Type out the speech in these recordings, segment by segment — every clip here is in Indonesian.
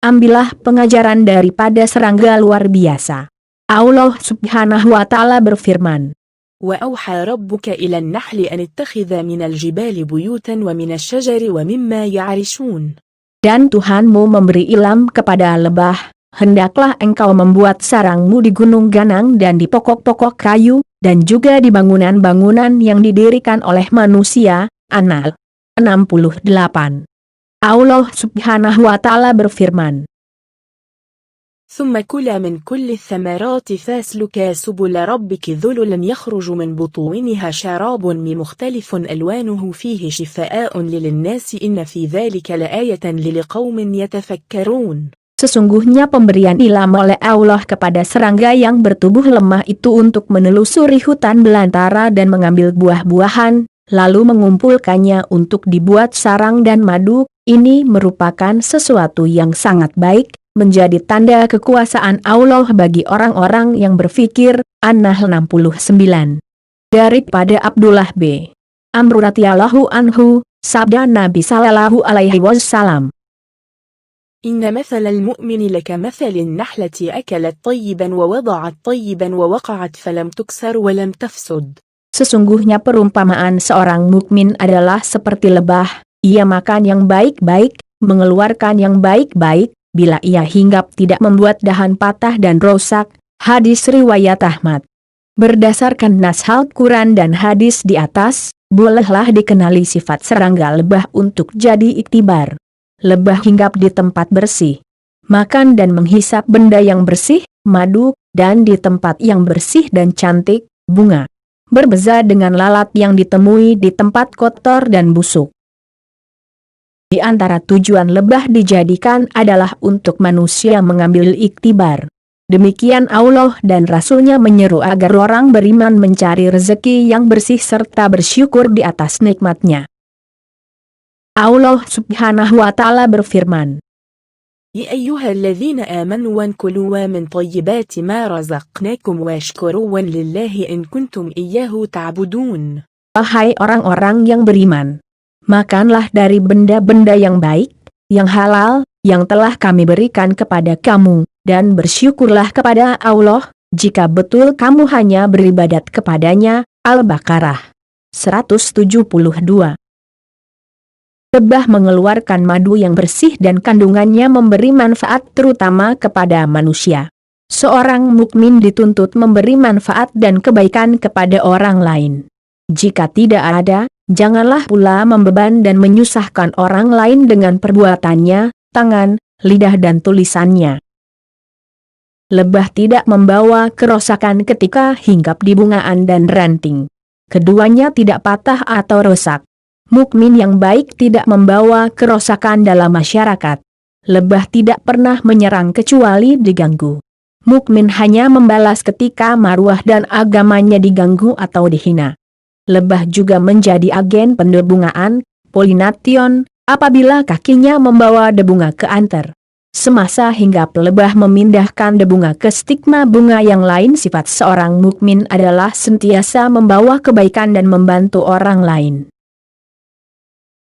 ambillah pengajaran daripada serangga luar biasa. Allah Subhanahu wa Ta'ala berfirman, وأوحى ربك إلى النحل أن اتخذ من الجبال بيوتا ومن الشجر ومما يعرشون. Dan Tuhanmu memberi ilham kepada lebah, hendaklah engkau membuat sarangmu di gunung ganang dan di pokok-pokok kayu, dan juga di bangunan-bangunan yang didirikan oleh manusia. An-Nahl 68. Allah Subhanahu wa Ta'ala berfirman, ثم كلا من كل الثمرات فاسلكا سبل ربك ذللا يخرج من بطونها شراب مختلف ألوانه فيه شفاء للناس إن في ذلك لآية لقوم يتفكرون. Sesungguhnya pemberian ilham oleh Allah kepada serangga yang bertubuh lemah itu untuk menelusuri hutan belantara dan mengambil buah-buahan, lalu mengumpulkannya untuk dibuat sarang dan madu. Ini merupakan sesuatu yang sangat baik, menjadi tanda kekuasaan Allah bagi orang-orang yang berfikir. An-Nahl 69. Daripada Abdullah B. Amr radhiyallahu anhu, sabda Nabi sallallahu alaihi wasallam, إن مثل المؤمن لكمثل النحلة أكلت طيبا ووضعت طيبا ووقعت فلم تكسر ولم تفسد. Sesungguhnya perumpamaan seorang mukmin adalah seperti lebah, ia makan yang baik-baik, mengeluarkan yang baik-baik, bila ia hinggap tidak membuat dahan patah dan rusak. Hadis riwayat Ahmad. Berdasarkan nas Al-Quran dan hadis di atas, bolehlah dikenali sifat serangga lebah untuk jadi iktibar. Lebah hinggap di tempat bersih, makan dan menghisap benda yang bersih, madu, dan di tempat yang bersih dan cantik, bunga. Berbeza dengan lalat yang ditemui di tempat kotor dan busuk. Di antara tujuan lebah dijadikan adalah untuk manusia mengambil iktibar. Demikian Allah dan Rasul-Nya menyeru agar orang beriman mencari rezeki yang bersih serta bersyukur di atas nikmat-Nya. Allah Subhanahu wa Ta'ala berfirman, يا أيها الذين آمنوا وكلوا من طيبات ما رزقناكم واشكروا لله إن كنتم إياه تعبدون. Wahai orang-orang yang beriman, makanlah dari benda-benda yang baik, yang halal, yang telah kami berikan kepada kamu, dan bersyukurlah kepada Allah, jika betul kamu hanya beribadat kepadanya. Al-Baqarah 172. Lebah mengeluarkan madu yang bersih dan kandungannya memberi manfaat terutama kepada manusia. Seorang mukmin dituntut memberi manfaat dan kebaikan kepada orang lain. Jika tidak ada, janganlah pula membeban dan menyusahkan orang lain dengan perbuatannya, tangan, lidah dan tulisannya. Lebah tidak membawa kerusakan ketika hinggap di bungaan dan ranting. Keduanya tidak patah atau rusak. Mukmin yang baik tidak membawa kerusakan dalam masyarakat. Lebah tidak pernah menyerang kecuali diganggu. Mukmin hanya membalas ketika marwah dan agamanya diganggu atau dihina. Lebah juga menjadi agen pendebungaan, polination, apabila kakinya membawa debunga ke anter. Semasa hinggap lebah memindahkan debunga ke stigma bunga yang lain. Sifat seorang mukmin adalah sentiasa membawa kebaikan dan membantu orang lain.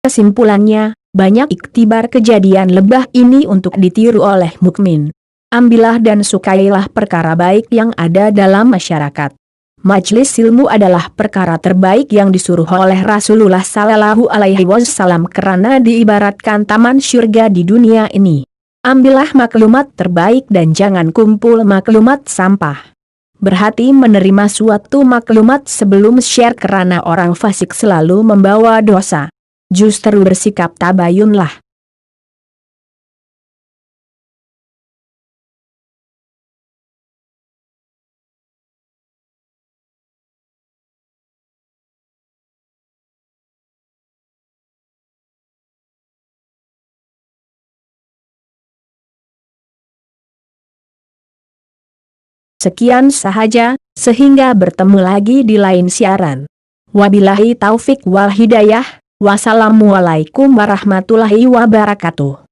Kesimpulannya, banyak iktibar kejadian lebah ini untuk ditiru oleh mukmin. Ambillah dan sukailah perkara baik yang ada dalam masyarakat. Majelis ilmu adalah perkara terbaik yang disuruh oleh Rasulullah Sallallahu Alaihi Wasallam karena diibaratkan taman syurga di dunia ini. Ambillah maklumat terbaik dan jangan kumpul maklumat sampah. Berhati menerima suatu maklumat sebelum share karena orang fasik selalu membawa dosa. Justru bersikap tabayunlah. Sekian sahaja, sehingga bertemu lagi di lain siaran. Wabillahi taufik wal hidayah. Wassalamualaikum warahmatullahi wabarakatuh.